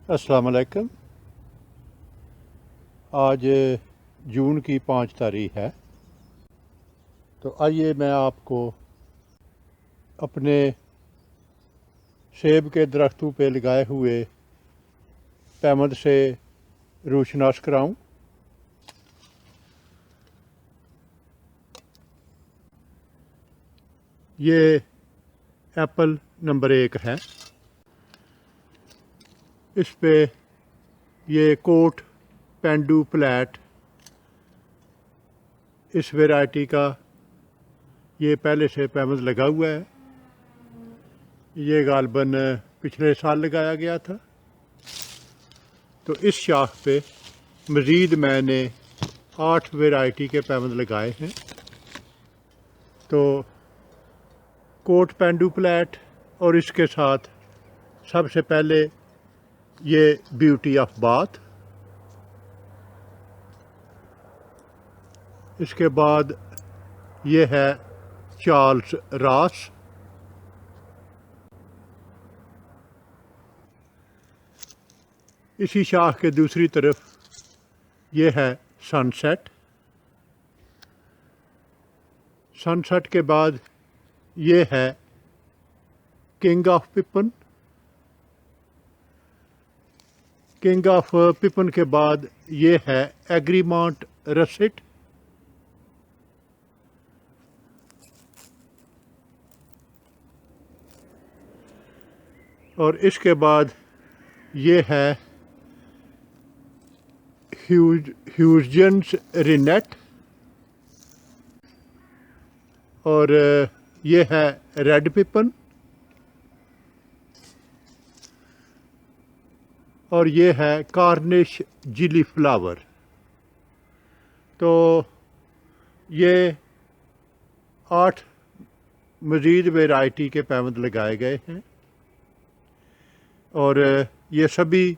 अस्सलाम वालेकुम। आज जून की 5 तारीख है। तो आइए मैं आपको अपने सेब के दरख्तों पे लगाए हुए पैमद से रोशनास कराऊं। ये एप्पल नंबर 1 है। इस पे ये कोट पेंडू प्लैट इस वैरायटी का ये पहले से पैमद लगा हुआ है। ये गालबन पिछले साल लगाया गया था। तो इस शाख पे मज़ीद मैंने 8 वैरायटी के पैमद लगाए हैं। तो कोट पेंडू प्लैट और इसके साथ सबसे पहले ये ब्यूटी ऑफ बाथ, इसके बाद ये है चार्ल्स रॉस, इसी शाख के दूसरी तरफ ये है सनसेट। सनसेट के बाद ये है किंग ऑफ पिपन। किंग ऑफ पिपन के बाद ये है एग्रीमॉन्ट रसिट। और इसके बाद ये है ह्यूजन्स रिनेट। और ये है रेड पिपन। और ये है कार्निश जिली फ्लावर। तो ये 8 मज़ीद वैरायटी के पैमद लगाए गए हैं और ये सभी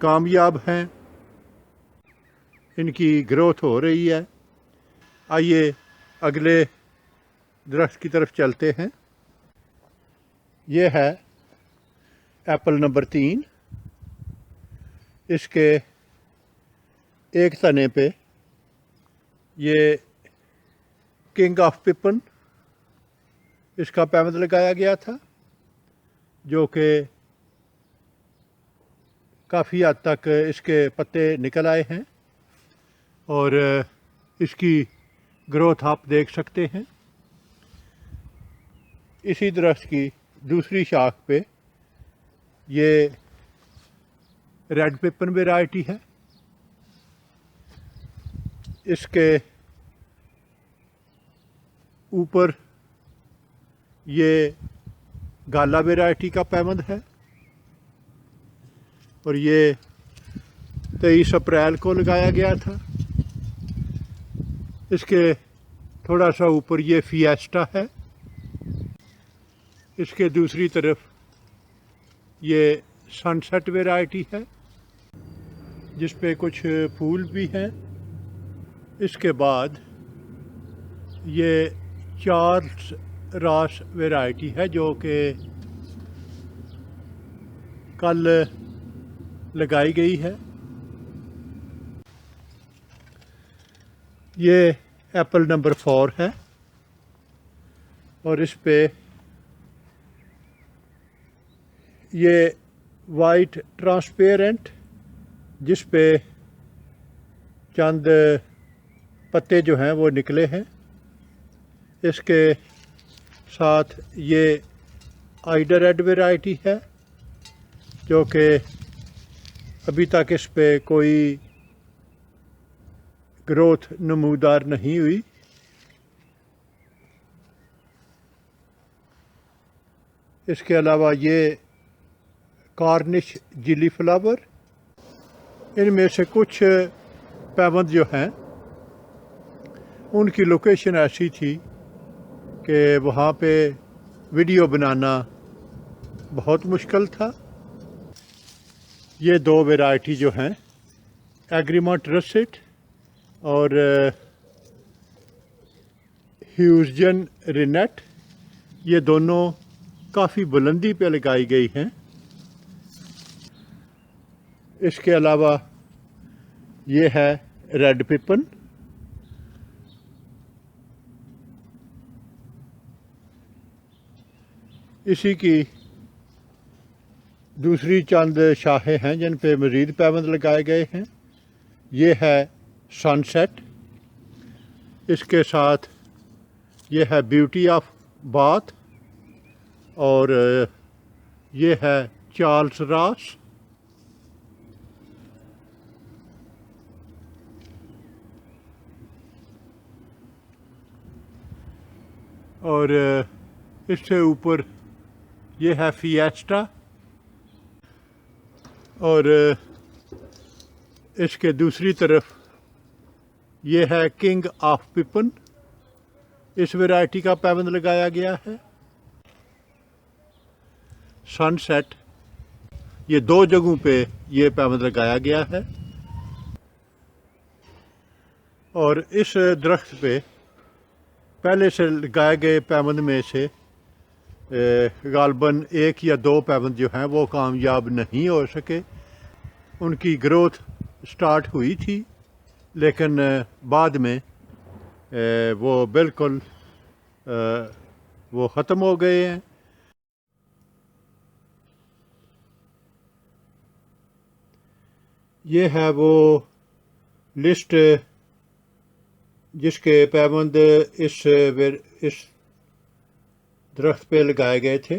कामयाब हैं, इनकी ग्रोथ हो रही है। आइए अगले दरख्त की तरफ चलते हैं। ये है एप्पल नंबर 3। इसके एक तने पे ये किंग ऑफ पिपन इसका पैमद लगाया गया था, जो कि काफ़ी हद तक इसके पत्ते निकल आए हैं और इसकी ग्रोथ आप देख सकते हैं। इसी दरख्त की दूसरी शाख पे ये रेड पिपन वैरायटी है। इसके ऊपर ये गाला वैरायटी का पैमद है और ये 23 अप्रैल को लगाया गया था। इसके थोड़ा सा ऊपर ये फिएस्टा है। इसके दूसरी तरफ ये सनसेट वैरायटी है जिस पे कुछ फूल भी हैं। इसके बाद ये चार्ल्स रॉस वैरायटी है जो कि कल लगाई गई है। ये एप्पल नंबर 4 है और इस पे ये वाइट ट्रांसपेरेंट जिस पे चंद पत्ते जो हैं वो निकले हैं। इसके साथ ये आइडर रेड वैरायटी है जो कि अभी तक इस पे कोई ग्रोथ नमूदार नहीं हुई। इसके अलावा ये कार्निश जिली फ्लावर। इनमें से कुछ पैमद जो हैं उनकी लोकेशन ऐसी थी कि वहाँ पे वीडियो बनाना बहुत मुश्किल था। ये 2 वैरायटी जो हैं एग्रीमॉन्ट रसिट और ह्यूजन रिनेट, ये दोनों काफ़ी बुलंदी पे लगाई गई हैं इसके अलावा ये है रेड पिपन, इसी की दूसरी चंद शाखें हैं जिन पे मज़ीद पैबंद लगाए गए हैं। ये है सनसेट, इसके साथ ये है ब्यूटी ऑफ बाथ, और ये है चार्ल्स रॉस। और इससे ऊपर ये है फिएस्टा, और इसके दूसरी तरफ ये है किंग ऑफ पिपन। इस वैरायटी का पैबंद लगाया गया है। सनसेट, ये दो जगहों पे ये पैबंद लगाया गया है। और इस दरख्त पे पहले से लगाए गए पैबंद में से गालबन एक या दो पैबंद जो हैं वो कामयाब नहीं हो सके। उनकी ग्रोथ स्टार्ट हुई थी, लेकिन बाद में वो बिल्कुल वो ख़त्म हो गए हैं। ये है वो लिस्ट जिसके पैबंद इस दरख्त पे लगाए गए थे।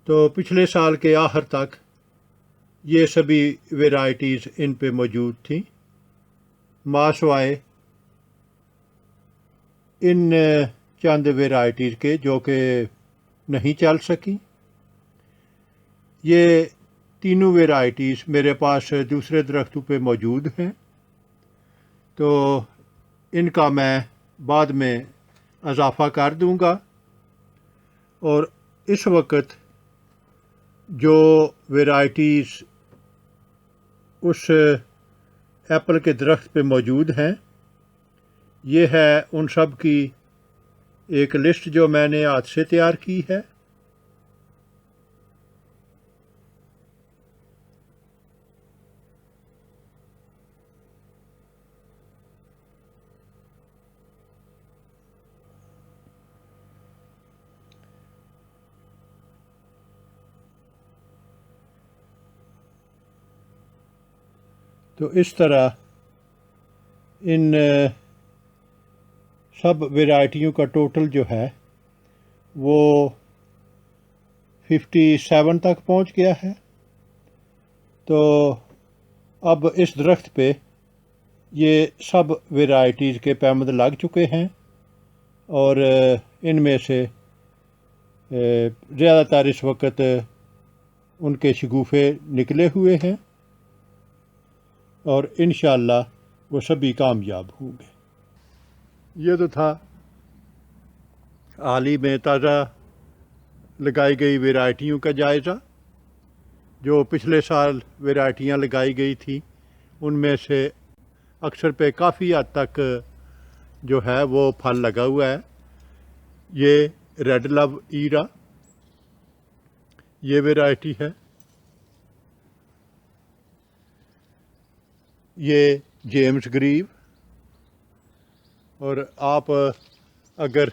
तो पिछले साल के आखिर तक ये सभी वैरायटीज़ इन पे मौजूद थी, मासवाए इन चंद वैरायटीज़ के जो कि नहीं चल सकी। ये तीनों वैरायटीज़ मेरे पास दूसरे दरख्तों पे मौजूद हैं, तो इनका मैं बाद में इजाफ़ा कर दूंगा। और इस वक्त जो वैरायटीज़ उस एप्पल के दरख्त पे मौजूद हैं, ये है उन सब की एक लिस्ट जो मैंने हाथ से तैयार की है। तो इस तरह इन सब वैरायटियों का टोटल जो है वो 57 तक पहुंच गया है। तो अब इस दरख्त पे ये सब वैरायटीज़ के पैबंद लग चुके हैं, और इनमें से ज़्यादातर इस वक्त उनके शगुफ़े निकले हुए हैं, और इंशाअल्लाह वो सभी कामयाब होंगे। ये तो था हाल ही में ताज़ा लगाई गई वैरायटियों का जायज़ा। जो पिछले साल वैरायटियाँ लगाई गई थी उनमें से अक्सर पे काफ़ी हद तक जो है वो फल लगा हुआ है। ये रेड लव ईरा ये वैरायटी है, ये जेम्स ग्रीव। और आप अगर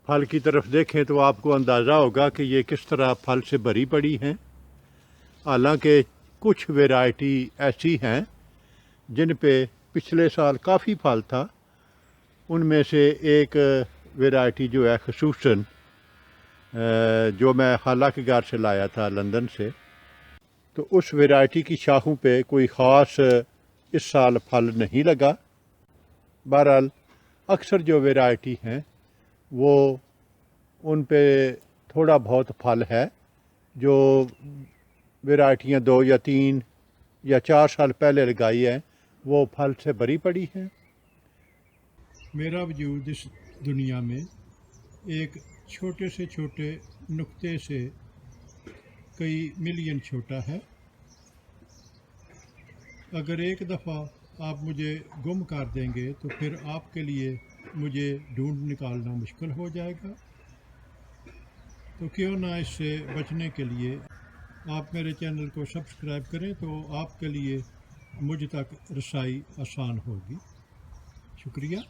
फल की तरफ देखें तो आपको अंदाज़ा होगा कि ये किस तरह फल से भरी पड़ी हैं। हालांकि कुछ वैरायटी ऐसी हैं जिन पे पिछले साल काफ़ी फल था। उनमें से एक वैरायटी जो है खसूसन, जो मैं खाला के घर से लाया था लंदन से, तो उस वैरायटी की शाखों पे कोई ख़ास इस साल फल नहीं लगा। बहरहाल अक्सर जो वैरायटी हैं वो उन पे थोड़ा बहुत फल है। जो वैरायटियाँ 2 या 3 या 4 साल पहले लगाई हैं वो फल से भरी पड़ी हैं। मेरा वजूद इस दुनिया में एक छोटे से छोटे नुक्ते से कई मिलियन छोटा है। अगर एक दफ़ा आप मुझे गुम कर देंगे तो फिर आपके लिए मुझे ढूंढ निकालना मुश्किल हो जाएगा। तो क्यों ना इससे बचने के लिए आप मेरे चैनल को सब्सक्राइब करें, तो आपके लिए मुझ तक रसाई आसान होगी। शुक्रिया।